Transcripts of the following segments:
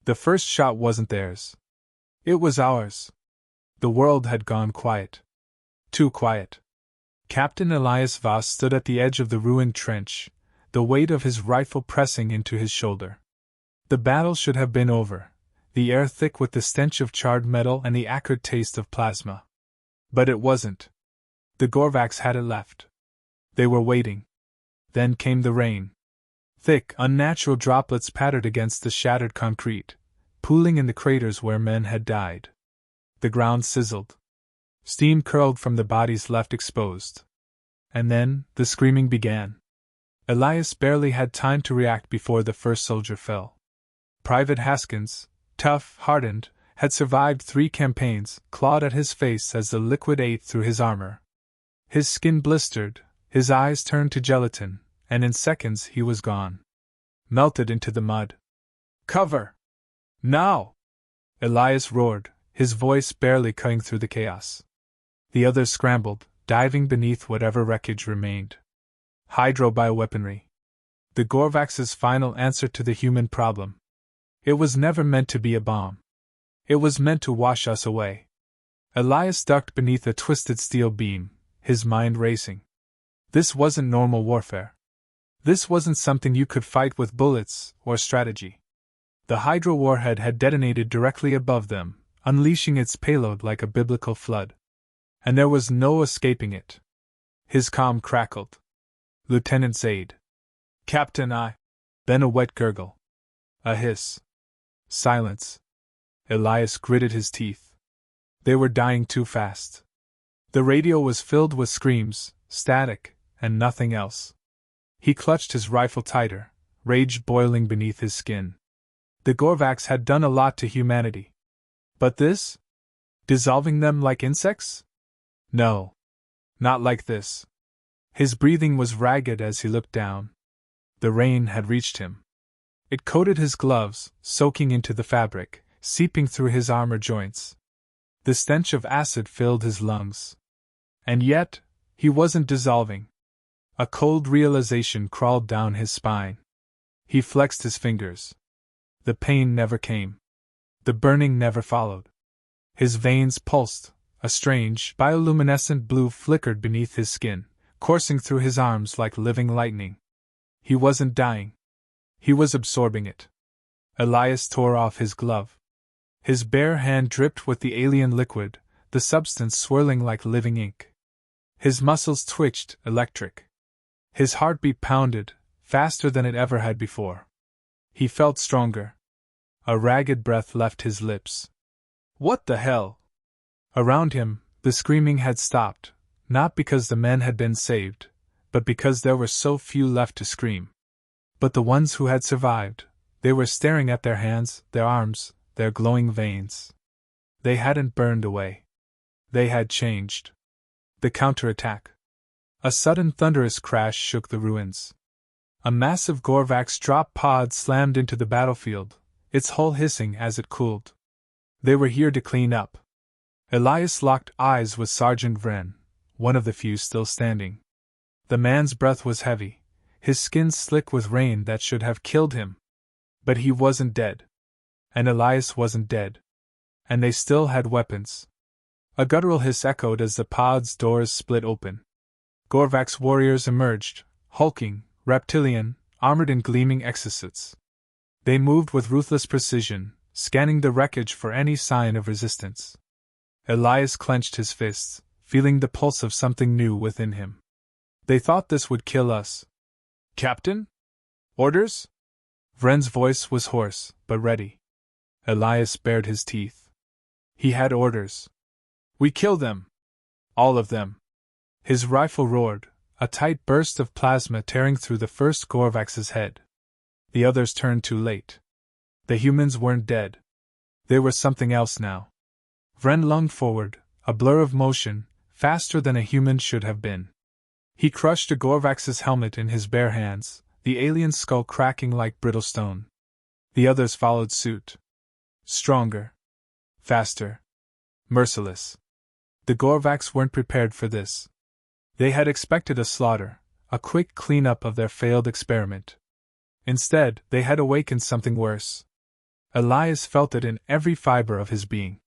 The first shot wasn't theirs. It was ours. The world had gone quiet. Too quiet. Captain Elias Voss stood at the edge of the ruined trench, the weight of his rifle pressing into his shoulder. The battle should have been over, the air thick with the stench of charred metal and the acrid taste of plasma. But it wasn't. The Gorvaks hadn't left. They were waiting. Then came the rain. Thick, unnatural droplets pattered against the shattered concrete, pooling in the craters where men had died. The ground sizzled. Steam curled from the bodies left exposed. And then, the screaming began. Elias barely had time to react before the first soldier fell. Private Haskins, tough, hardened, had survived 3 campaigns, clawed at his face as the liquid ate through his armor. His skin blistered, his eyes turned to gelatin, and in seconds he was gone. Melted into the mud. Cover! Now! Elias roared, his voice barely cutting through the chaos. The others scrambled, diving beneath whatever wreckage remained. Hydro-bioweaponry. The Gorvaks' final answer to the human problem. It was never meant to be a bomb. It was meant to wash us away. Elias ducked beneath a twisted steel beam, his mind racing. This wasn't normal warfare. This wasn't something you could fight with bullets or strategy. The Hydro warhead had detonated directly above them, unleashing its payload like a biblical flood. And there was no escaping it. His comm crackled. Lieutenant Zaid. Captain I. Then a wet gurgle. A hiss. Silence. Elias gritted his teeth. They were dying too fast. The radio was filled with screams, static, and nothing else. He clutched his rifle tighter, rage boiling beneath his skin. The Gorvaks had done a lot to humanity. But this? Dissolving them like insects? No. Not like this. His breathing was ragged as he looked down. The rain had reached him. It coated his gloves, soaking into the fabric, seeping through his armor joints. The stench of acid filled his lungs. And yet, he wasn't dissolving. A cold realization crawled down his spine. He flexed his fingers. The pain never came. The burning never followed. His veins pulsed, a strange, bioluminescent blue flickered beneath his skin, coursing through his arms like living lightning. He wasn't dying. He was absorbing it. Elias tore off his glove. His bare hand dripped with the alien liquid, the substance swirling like living ink. His muscles twitched, electric. His heartbeat pounded, faster than it ever had before. He felt stronger. A ragged breath left his lips. What the hell? Around him, the screaming had stopped, not because the men had been saved, but because there were so few left to scream. But the ones who had survived, they were staring at their hands, their arms, their glowing veins. They hadn't burned away. They had changed. The counterattack. A sudden thunderous crash shook the ruins. A massive Gorvaks drop pod slammed into the battlefield, its hull hissing as it cooled. They were here to clean up. Elias locked eyes with Sergeant Vren, one of the few still standing. The man's breath was heavy, his skin slick with rain that should have killed him. But he wasn't dead. And Elias wasn't dead. And they still had weapons. A guttural hiss echoed as the pod's doors split open. Gorvaks warriors emerged, hulking, reptilian, armored in gleaming exosuits. They moved with ruthless precision, scanning the wreckage for any sign of resistance. Elias clenched his fists, feeling the pulse of something new within him. They thought this would kill us. Captain? Orders? Vren's voice was hoarse, but ready. Elias bared his teeth. He had orders. We kill them. All of them. His rifle roared, a tight burst of plasma tearing through the first Gorvaks' head. The others turned too late. The humans weren't dead. They were something else now. Vren lunged forward, a blur of motion, faster than a human should have been. He crushed a Gorvaks' helmet in his bare hands, the alien's skull cracking like brittle stone. The others followed suit. Stronger. Faster. Merciless. The Gorvaks weren't prepared for this. They had expected a slaughter, a quick cleanup of their failed experiment. Instead, they had awakened something worse. Elias felt it in every fiber of his being.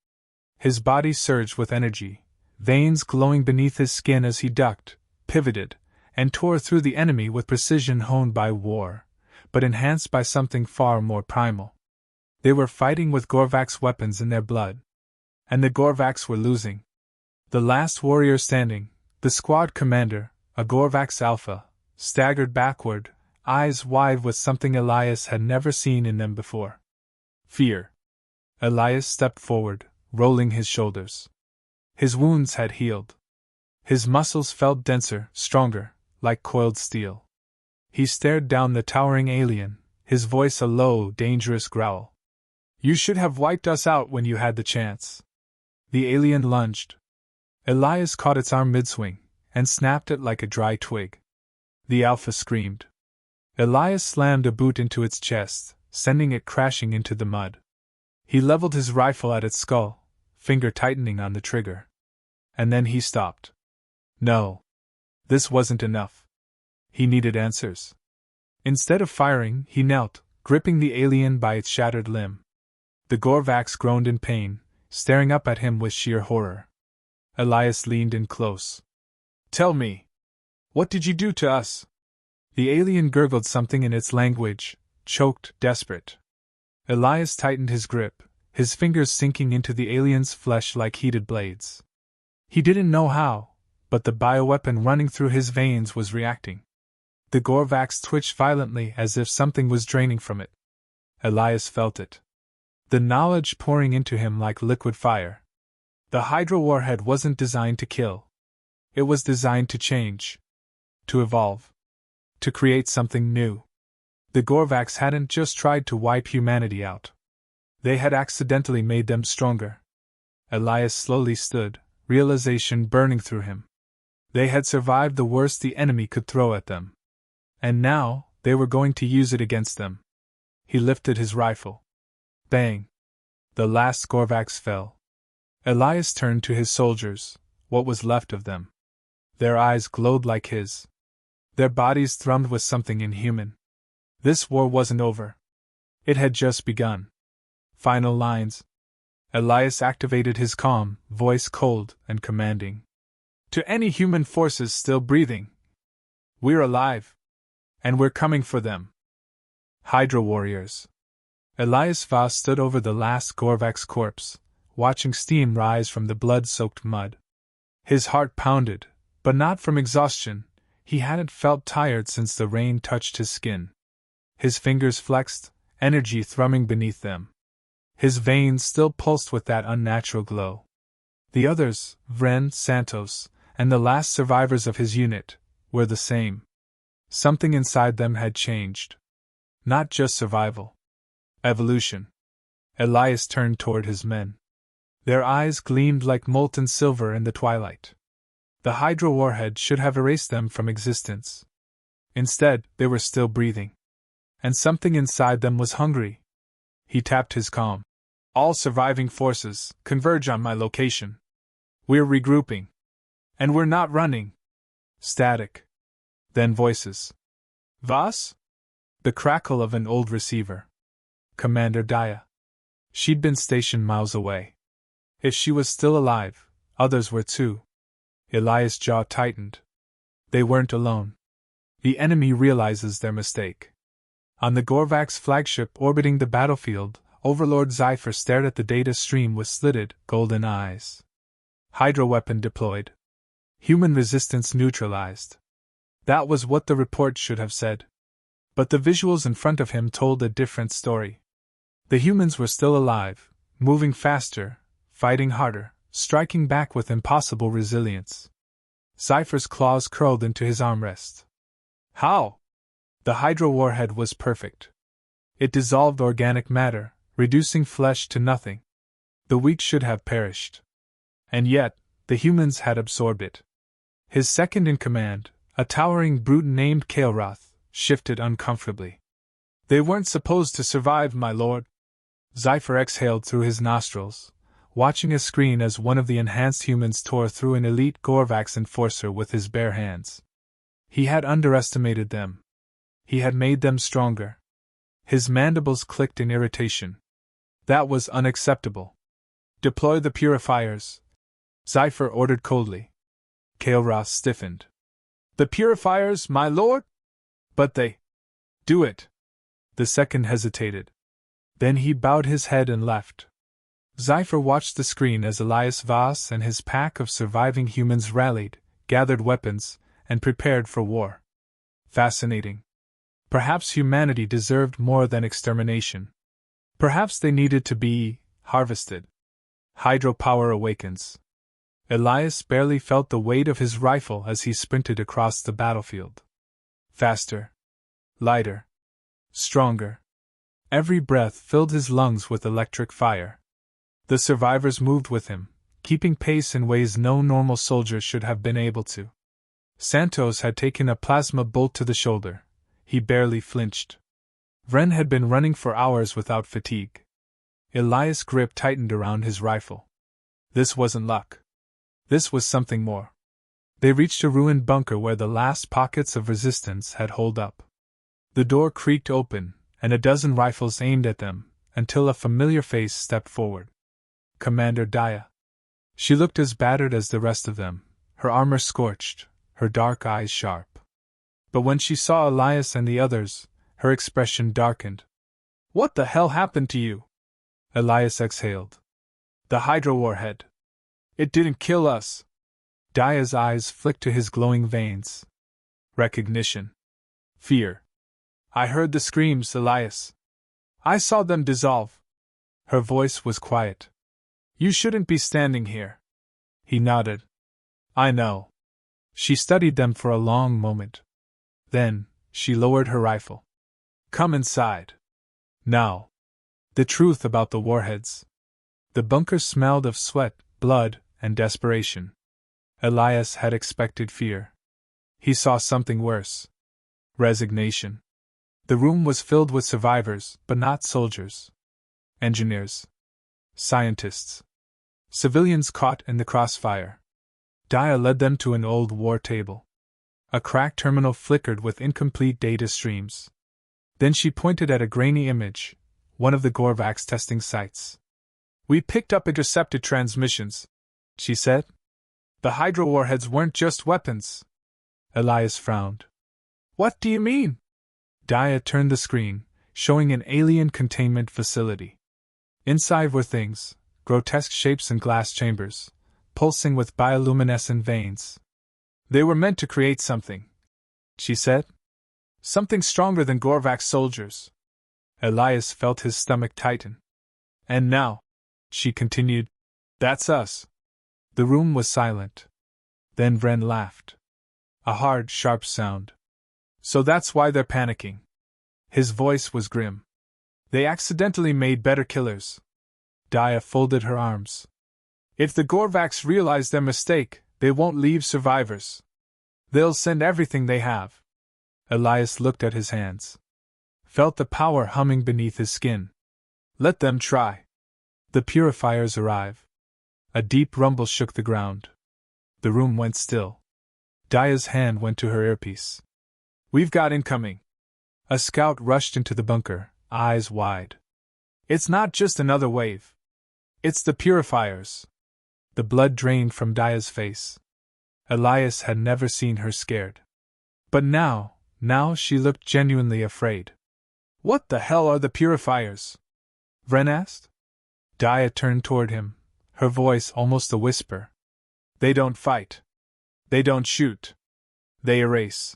His body surged with energy, veins glowing beneath his skin as he ducked, pivoted, and tore through the enemy with precision honed by war, but enhanced by something far more primal. They were fighting with Gorvak's weapons in their blood. And the Gorvaks were losing. The last warrior standing, the squad commander, a Gorvak's alpha, staggered backward, eyes wide with something Elias had never seen in them before. Fear. Elias stepped forward, rolling his shoulders. His wounds had healed. His muscles felt denser, stronger, like coiled steel. He stared down the towering alien, his voice a low, dangerous growl. "You should have wiped us out when you had the chance." The alien lunged. Elias caught its arm mid-swing, and snapped it like a dry twig. The alpha screamed. Elias slammed a boot into its chest, sending it crashing into the mud. He leveled his rifle at its skull, finger tightening on the trigger. And then he stopped. No. This wasn't enough. He needed answers. Instead of firing, he knelt, gripping the alien by its shattered limb. The Gorvaks groaned in pain, staring up at him with sheer horror. Elias leaned in close. "Tell me. What did you do to us?" The alien gurgled something in its language, choked, desperate. Elias tightened his grip, his fingers sinking into the alien's flesh like heated blades. He didn't know how, but the bioweapon running through his veins was reacting. The Gorvaks twitched violently as if something was draining from it. Elias felt it. The knowledge pouring into him like liquid fire. The Hydra warhead wasn't designed to kill. It was designed to change. To evolve. To create something new. The Gorvaks hadn't just tried to wipe humanity out. They had accidentally made them stronger. Elias slowly stood, realization burning through him. They had survived the worst the enemy could throw at them. And now, they were going to use it against them. He lifted his rifle. Bang! The last Gorvaks fell. Elias turned to his soldiers, what was left of them. Their eyes glowed like his. Their bodies thrummed with something inhuman. This war wasn't over. It had just begun. Final lines. Elias activated his calm, voice cold and commanding. "To any human forces still breathing. We're alive. And we're coming for them. Hydra warriors." Elias Voss stood over the last Gorvak's corpse, watching steam rise from the blood-soaked mud. His heart pounded, but not from exhaustion. He hadn't felt tired since the rain touched his skin. His fingers flexed, energy thrumming beneath them. His veins still pulsed with that unnatural glow. The others, Vren, Santos, and the last survivors of his unit, were the same. Something inside them had changed. Not just survival. Evolution. Elias turned toward his men. Their eyes gleamed like molten silver in the twilight. The Hydra warhead should have erased them from existence. Instead, they were still breathing. And something inside them was hungry. He tapped his calm. "All surviving forces, converge on my location. We're regrouping. And we're not running." Static. Then voices. "Voss?" The crackle of an old receiver. Commander Daya. She'd been stationed miles away. If she was still alive, others were too. Elias' jaw tightened. They weren't alone. The enemy realizes their mistake. On the Gorvak's flagship orbiting the battlefield, Overlord Sci-Fi stared at the data stream with slitted, golden eyes. Hydra weapon deployed. Human resistance neutralized. That was what the report should have said. But the visuals in front of him told a different story. The humans were still alive, moving faster, fighting harder, striking back with impossible resilience. Sci-Fi's claws curled into his armrest. How? The Hydra warhead was perfect. It dissolved organic matter, reducing flesh to nothing. The weak should have perished. And yet, the humans had absorbed it. His second in command, a towering brute named Kael'Roth, shifted uncomfortably. "They weren't supposed to survive, my lord." Sci-Fi exhaled through his nostrils, watching a screen as one of the enhanced humans tore through an elite Gorvak's enforcer with his bare hands. He had underestimated them. He had made them stronger. His mandibles clicked in irritation. That was unacceptable. Deploy the purifiers, Sci-Fi ordered coldly. Kael'Ras stiffened. The purifiers, my lord? But they. Do it. The second hesitated. Then he bowed his head and left. Sci-Fi watched the screen as Elias Voss and his pack of surviving humans rallied, gathered weapons, and prepared for war. Fascinating. Perhaps humanity deserved more than extermination. Perhaps they needed to be harvested. Hydropower awakens. Elias barely felt the weight of his rifle as he sprinted across the battlefield. Faster. Lighter. Stronger. Every breath filled his lungs with electric fire. The survivors moved with him, keeping pace in ways no normal soldier should have been able to. Santos had taken a plasma bolt to the shoulder. He barely flinched. Vren had been running for hours without fatigue. Elias' grip tightened around his rifle. This wasn't luck. This was something more. They reached a ruined bunker where the last pockets of resistance had holed up. The door creaked open, and a dozen rifles aimed at them, until a familiar face stepped forward. Commander Daya. She looked as battered as the rest of them, her armor scorched, her dark eyes sharp. But when she saw Elias and the others, her expression darkened. What the hell happened to you? Elias exhaled. The Hydro warhead. It didn't kill us. Daya's eyes flicked to his glowing veins. Recognition. Fear. I heard the screams, Elias. I saw them dissolve. Her voice was quiet. You shouldn't be standing here. He nodded. I know. She studied them for a long moment. Then, she lowered her rifle. Come inside. Now. The truth about the warheads. The bunker smelled of sweat, blood, and desperation. Elias had expected fear. He saw something worse. Resignation. The room was filled with survivors, but not soldiers. Engineers. Scientists. Civilians caught in the crossfire. Daya led them to an old war table. A cracked terminal flickered with incomplete data streams. Then she pointed at a grainy image, one of the Gorvax testing sites. We picked up intercepted transmissions, she said. The Hydro warheads weren't just weapons. Elias frowned. What do you mean? Daya turned the screen, showing an alien containment facility. Inside were things, grotesque shapes in glass chambers, pulsing with bioluminescent veins. They were meant to create something, she said. Something stronger than Gorvax soldiers. Elias felt his stomach tighten. And now, she continued, that's us. The room was silent. Then Vren laughed. A hard, sharp sound. So that's why they're panicking. His voice was grim. They accidentally made better killers. Daya folded her arms. If the Gorvax realize their mistake, they won't leave survivors. They'll send everything they have. Elias looked at his hands. Felt the power humming beneath his skin. Let them try. The purifiers arrive. A deep rumble shook the ground. The room went still. Daya's hand went to her earpiece. We've got incoming. A scout rushed into the bunker, eyes wide. It's not just another wave. It's the purifiers. The blood drained from Daya's face. Elias had never seen her scared. But now she looked genuinely afraid. What the hell are the purifiers? Vren asked. Daya turned toward him, her voice almost a whisper. They don't fight. They don't shoot. They erase.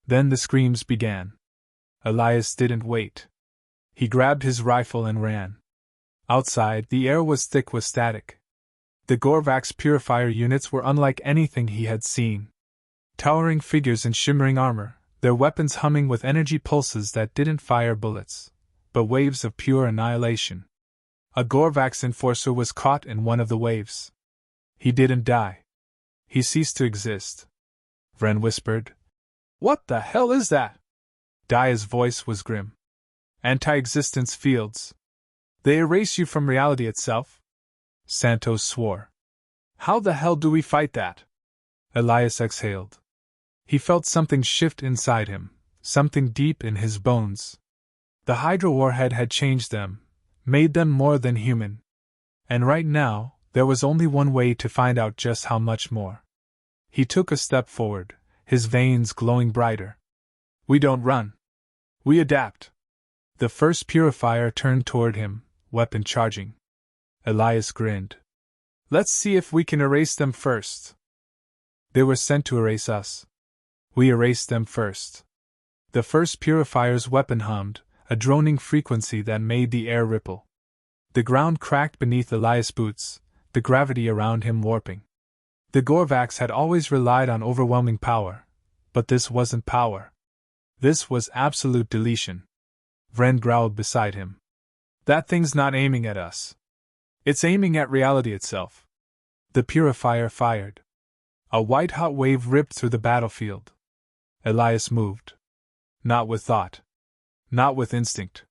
Then the screams began. Elias didn't wait. He grabbed his rifle and ran. Outside, the air was thick with static. The Gorvax purifier units were unlike anything he had seen. Towering figures in shimmering armor, their weapons humming with energy pulses that didn't fire bullets, but waves of pure annihilation. A Gorvax enforcer was caught in one of the waves. He didn't die. He ceased to exist. Vren whispered. What the hell is that? Daya's voice was grim. Anti-existence fields. They erase you from reality itself? Santos swore. How the hell do we fight that? Elias exhaled. He felt something shift inside him, something deep in his bones. The Hydro warhead had changed them, made them more than human. And right now, there was only one way to find out just how much more. He took a step forward, his veins glowing brighter. We don't run. We adapt. The first purifier turned toward him, weapon charging. Elias grinned. Let's see if we can erase them first. They were sent to erase us. We erased them first. The first purifier's weapon hummed, a droning frequency that made the air ripple. The ground cracked beneath Elias' boots, the gravity around him warping. The Gorvax had always relied on overwhelming power, but this wasn't power. This was absolute deletion. Vren growled beside him. That thing's not aiming at us. It's aiming at reality itself. The purifier fired. A white-hot wave ripped through the battlefield. Elias moved. Not with thought. Not with instinct.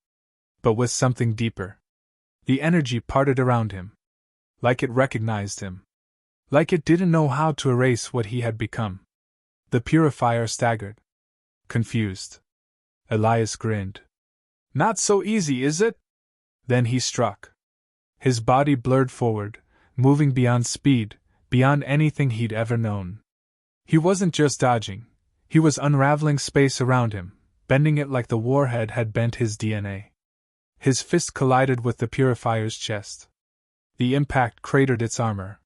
But with something deeper. The energy parted around him. Like it recognized him. Like it didn't know how to erase what he had become. The purifier staggered. Confused. Elias grinned. Not so easy, is it? Then he struck. His body blurred forward, moving beyond speed, beyond anything he'd ever known. He wasn't just dodging, he was unraveling space around him, bending it like the warhead had bent his DNA. His fist collided with the purifier's chest. The impact cratered its armor.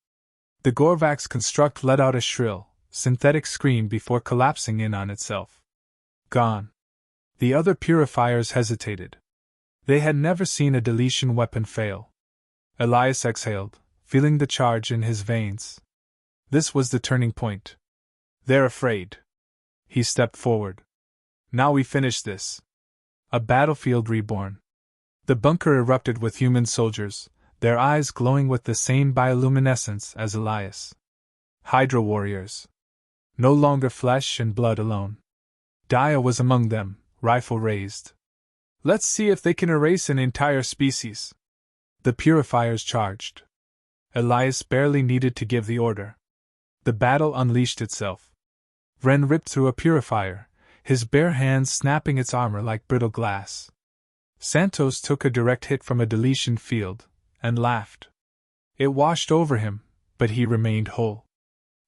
The Gorvax construct let out a shrill, synthetic scream before collapsing in on itself. Gone. The other purifiers hesitated. They had never seen a deletion weapon fail. Elias exhaled, feeling the charge in his veins. This was the turning point. They're afraid. He stepped forward. Now we finish this. A battlefield reborn. The bunker erupted with human soldiers, their eyes glowing with the same bioluminescence as Elias. Hydra warriors. No longer flesh and blood alone. Dia was among them, rifle raised. Let's see if they can erase an entire species. The purifiers charged. Elias barely needed to give the order. The battle unleashed itself. Vren ripped through a purifier, his bare hands snapping its armor like brittle glass. Santos took a direct hit from a deletion field, and laughed. It washed over him, but he remained whole.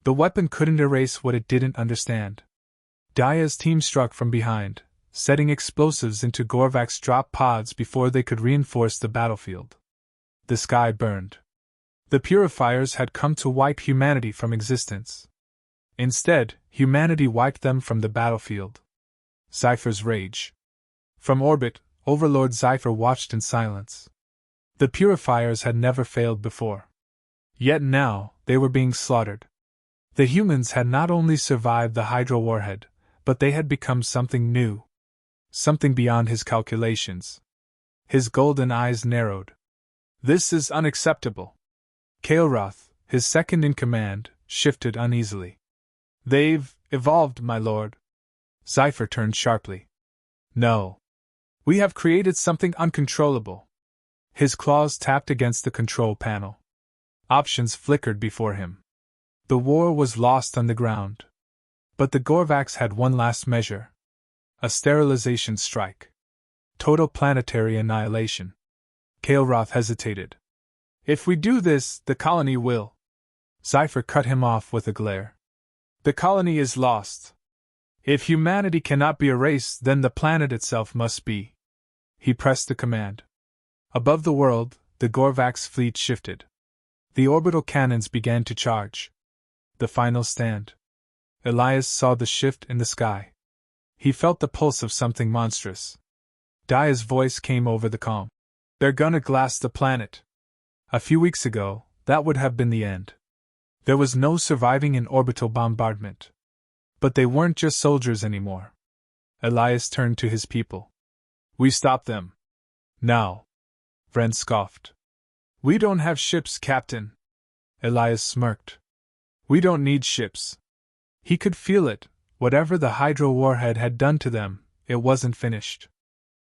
The weapon couldn't erase what it didn't understand. Dia's team struck from behind, setting explosives into Gorvax drop pods before they could reinforce the battlefield. The sky burned. The purifiers had come to wipe humanity from existence. Instead, humanity wiped them from the battlefield. Cypher's rage. From orbit, Overlord Cypher watched in silence. The purifiers had never failed before. Yet now, they were being slaughtered. The humans had not only survived the Hydra warhead, but they had become something new. Something beyond his calculations. His golden eyes narrowed. This is unacceptable. Kael'Roth, his second in command, shifted uneasily. They've evolved, my lord. Cypher turned sharply. No. We have created something uncontrollable. His claws tapped against the control panel. Options flickered before him. The war was lost on the ground. But the Gorvax had one last measure. A sterilization strike. Total planetary annihilation. Kael'Roth hesitated. If we do this, the colony will. Cypher cut him off with a glare. The colony is lost. If humanity cannot be erased, then the planet itself must be. He pressed the command. Above the world, the Gorvax fleet shifted. The orbital cannons began to charge. The final stand. Elias saw the shift in the sky. He felt the pulse of something monstrous. Dia's voice came over the calm. They're gonna glass the planet. A few weeks ago, that would have been the end. There was no surviving an orbital bombardment. But they weren't just soldiers anymore. Elias turned to his people. We stopped them. Now. Vren scoffed. We don't have ships, Captain. Elias smirked. We don't need ships. He could feel it. Whatever the Hydra warhead had done to them, it wasn't finished.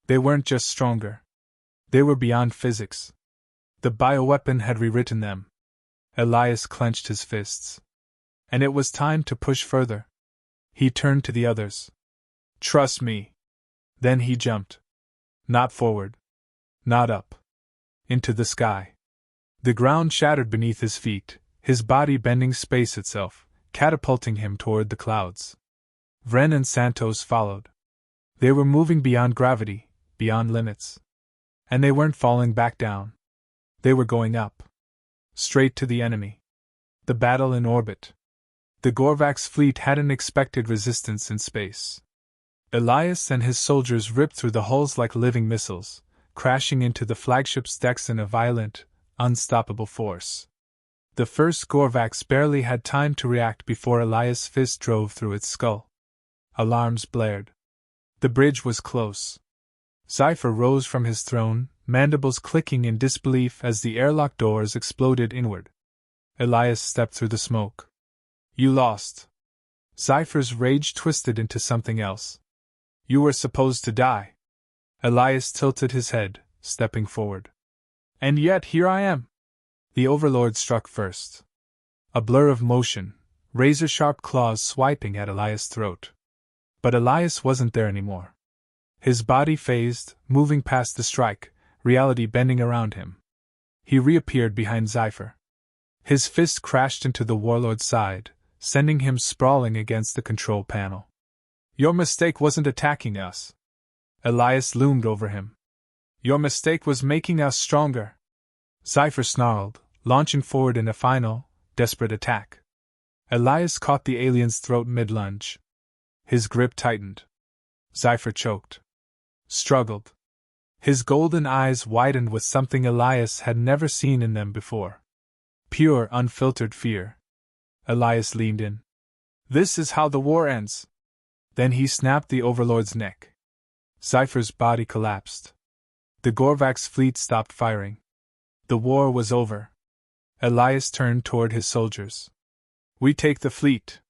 They weren't just stronger. They were beyond physics. The bioweapon had rewritten them. Elias clenched his fists. And it was time to push further. He turned to the others. Trust me. Then he jumped. Not forward. Not up. into the sky. The ground shattered beneath his feet, his body bending space itself, catapulting him toward the clouds. Vren and Santos followed. They were moving beyond gravity, beyond limits. And they weren't falling back down. They were going up. Straight to the enemy. The battle in orbit. The Gorvax fleet hadn't expected resistance in space. Elias and his soldiers ripped through the hulls like living missiles, crashing into the flagship's decks in a violent, unstoppable force. The first Gorvax barely had time to react before Elias' fist drove through its skull. Alarms blared. The bridge was close. Sci-Fi rose from his throne, mandibles clicking in disbelief as the airlock doors exploded inward. Elias stepped through the smoke. You lost. Sci-Fi's rage twisted into something else. You were supposed to die. Elias tilted his head, stepping forward. And yet here I am. The Overlord struck first. A blur of motion, razor-sharp claws swiping at Elias' throat. But Elias wasn't there anymore. His body phased, moving past the strike, reality bending around him. He reappeared behind Sci-Fi. His fist crashed into the Warlord's side, sending him sprawling against the control panel. Your mistake wasn't attacking us. Elias loomed over him. Your mistake was making us stronger. Sci-Fi snarled, launching forward in a final, desperate attack. Elias caught the alien's throat mid-lunge. His grip tightened. Sci-Fi choked. Struggled. His golden eyes widened with something Elias had never seen in them before. Pure, unfiltered fear. Elias leaned in. This is how the war ends. Then he snapped the Overlord's neck. Sci-Fi's body collapsed. The Gorvax fleet stopped firing. The war was over. Elias turned toward his soldiers. We take the fleet.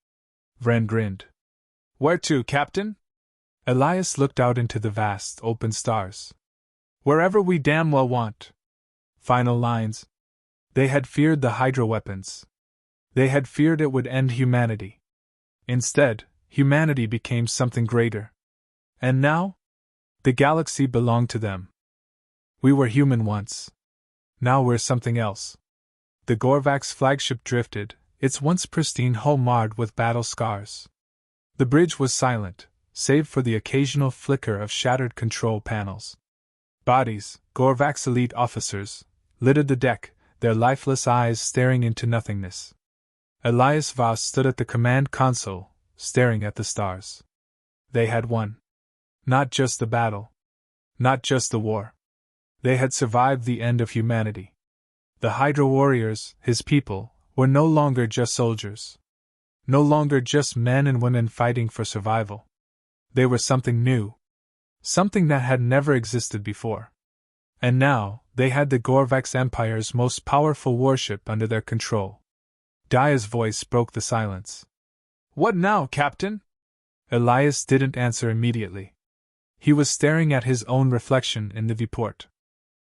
Vren grinned. Where to, Captain? Elias looked out into the vast, open stars. Wherever we damn well want. Final lines. They had feared the Hydra weapons. They had feared it would end humanity. Instead, humanity became something greater. And now? The galaxy belonged to them. We were human once. Now we're something else. The Gorvax flagship drifted, its once pristine hull marred with battle scars. The bridge was silent, save for the occasional flicker of shattered control panels. Bodies, Gorvax elite officers, littered the deck, their lifeless eyes staring into nothingness. Elias Voss stood at the command console, staring at the stars. They had won. Not just the battle. Not just the war. They had survived the end of humanity. The Hydra warriors, his people, were no longer just soldiers. No longer just men and women fighting for survival. They were something new. Something that had never existed before. And now, they had the Gorvax Empire's most powerful warship under their control. Daya's voice broke the silence. What now, Captain? Elias didn't answer immediately. He was staring at his own reflection in the viewport.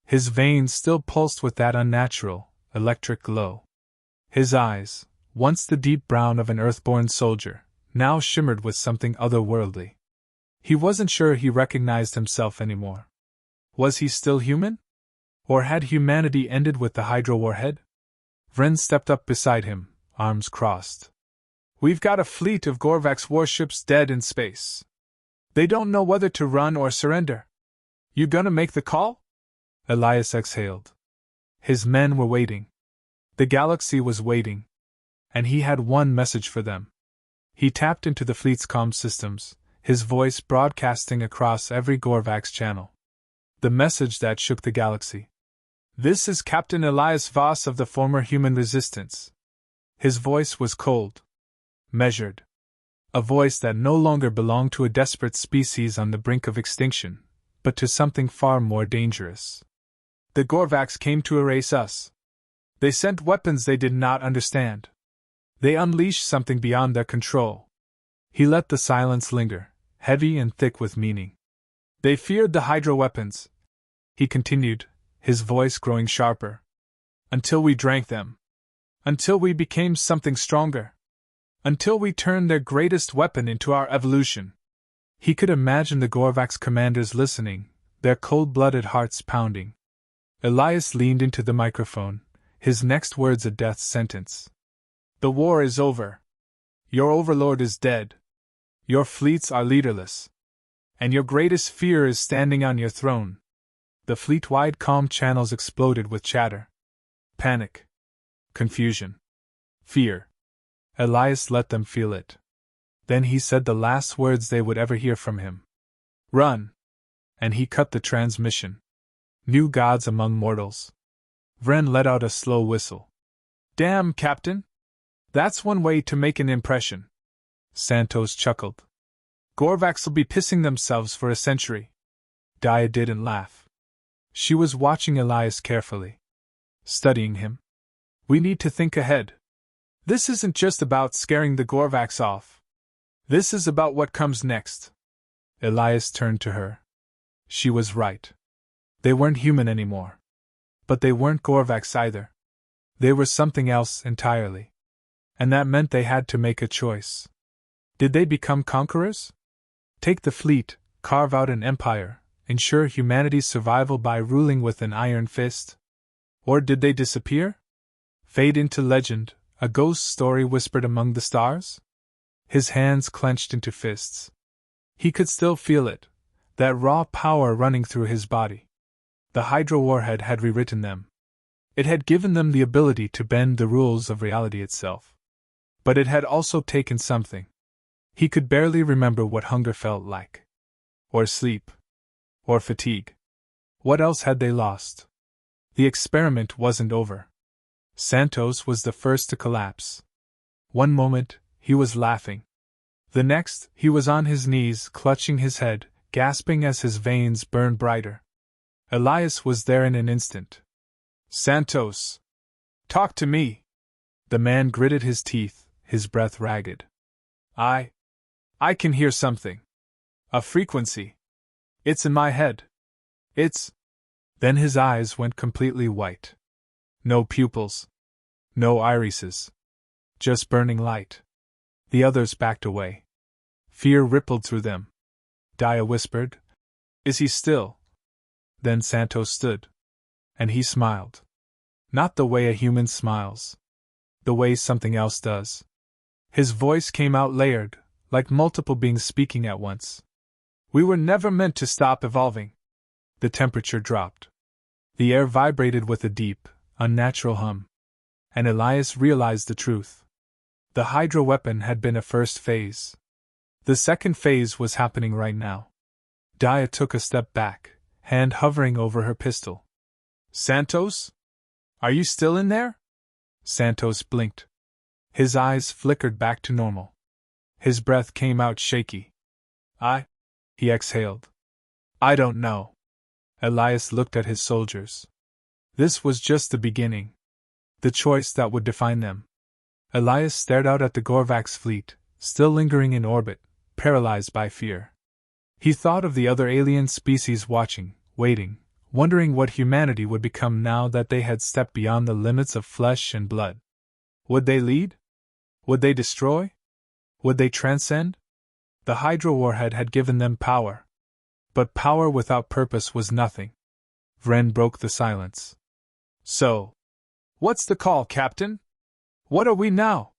His veins still pulsed with that unnatural, electric glow. His eyes, once the deep brown of an earthborn soldier, now shimmered with something otherworldly. He wasn't sure he recognized himself anymore. Was he still human? Or had humanity ended with the Hydra warhead? Vren stepped up beside him, arms crossed. We've got a fleet of Gorvax warships dead in space. They don't know whether to run or surrender. You gonna make the call? Elias exhaled. His men were waiting. The galaxy was waiting. And he had one message for them. He tapped into the fleet's comm systems, his voice broadcasting across every Gorvax channel. The message that shook the galaxy. This is Captain Elias Voss of the former human resistance. His voice was cold. Measured. A voice that no longer belonged to a desperate species on the brink of extinction, but to something far more dangerous. The Gorvax came to erase us. They sent weapons they did not understand. They unleashed something beyond their control. He let the silence linger, heavy and thick with meaning. They feared the Hydra weapons, he continued, his voice growing sharper. Until we drank them. Until we became something stronger. Until we turned their greatest weapon into our evolution. He could imagine the Gorvax commanders listening, their cold-blooded hearts pounding. Elias leaned into the microphone, his next words a death sentence. The war is over. Your overlord is dead. Your fleets are leaderless. And your greatest fear is standing on your throne. The fleet-wide comm channels exploded with chatter. Panic. Confusion. Fear. Elias let them feel it. Then he said the last words they would ever hear from him. Run! And he cut the transmission. New gods among mortals. Vren let out a slow whistle. Damn, Captain! That's one way to make an impression. Santos chuckled. Gorvax'll be pissing themselves for a century. Dia didn't laugh. She was watching Elias carefully. Studying him. We need to think ahead. This isn't just about scaring the Gorvax off. This is about what comes next. Elias turned to her. She was right. They weren't human anymore. But they weren't Gorvax either. They were something else entirely. And that meant they had to make a choice. Did they become conquerors? Take the fleet, carve out an empire, ensure humanity's survival by ruling with an iron fist? Or did they disappear? Fade into legend, a ghost story whispered among the stars? His hands clenched into fists. He could still feel it, that raw power running through his body. The Hydra warhead had rewritten them. It had given them the ability to bend the rules of reality itself. But it had also taken something. He could barely remember what hunger felt like. Or sleep. Or fatigue. What else had they lost? The experiment wasn't over. Santos was the first to collapse. One moment, he was laughing. The next, he was on his knees, clutching his head, gasping as his veins burned brighter. Elias was there in an instant. Santos! Talk to me! The man gritted his teeth, his breath ragged. I can hear something. A frequency. It's in my head. It's... Then his eyes went completely white. No pupils. No irises. Just burning light. The others backed away. Fear rippled through them. Dia whispered, Is he still? Then Santos stood. And he smiled. Not the way a human smiles. The way something else does. His voice came out layered, like multiple beings speaking at once. We were never meant to stop evolving. The temperature dropped. The air vibrated with a deep, unnatural hum. And Elias realized the truth. The Hydra weapon had been a first phase. The second phase was happening right now. Dia took a step back, hand hovering over her pistol. Santos? Are you still in there? Santos blinked. His eyes flickered back to normal. His breath came out shaky. He exhaled. I don't know. Elias looked at his soldiers. This was just the beginning. The choice that would define them. Elias stared out at the Gorvax fleet, still lingering in orbit, paralyzed by fear. He thought of the other alien species watching, waiting, wondering what humanity would become now that they had stepped beyond the limits of flesh and blood. Would they lead? Would they destroy? Would they transcend? The Hydra warhead had given them power. But power without purpose was nothing. Vren broke the silence. So, what's the call, Captain? What are we now?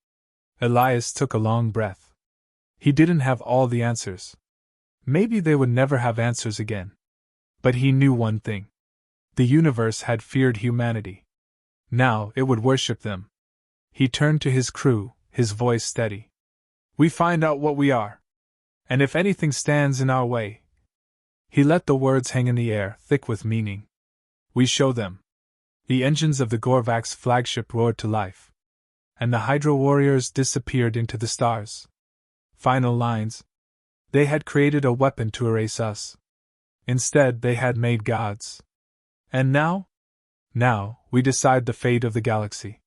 Elias took a long breath. He didn't have all the answers. Maybe they would never have answers again. But he knew one thing. The universe had feared humanity. Now it would worship them. He turned to his crew, his voice steady. We find out what we are. And if anything stands in our way. He let the words hang in the air, thick with meaning. We show them. The engines of the Gorvax flagship roared to life. And the Hydra warriors disappeared into the stars. Final lines. They had created a weapon to erase us. Instead, they had made gods. And now? Now, we decide the fate of the galaxy.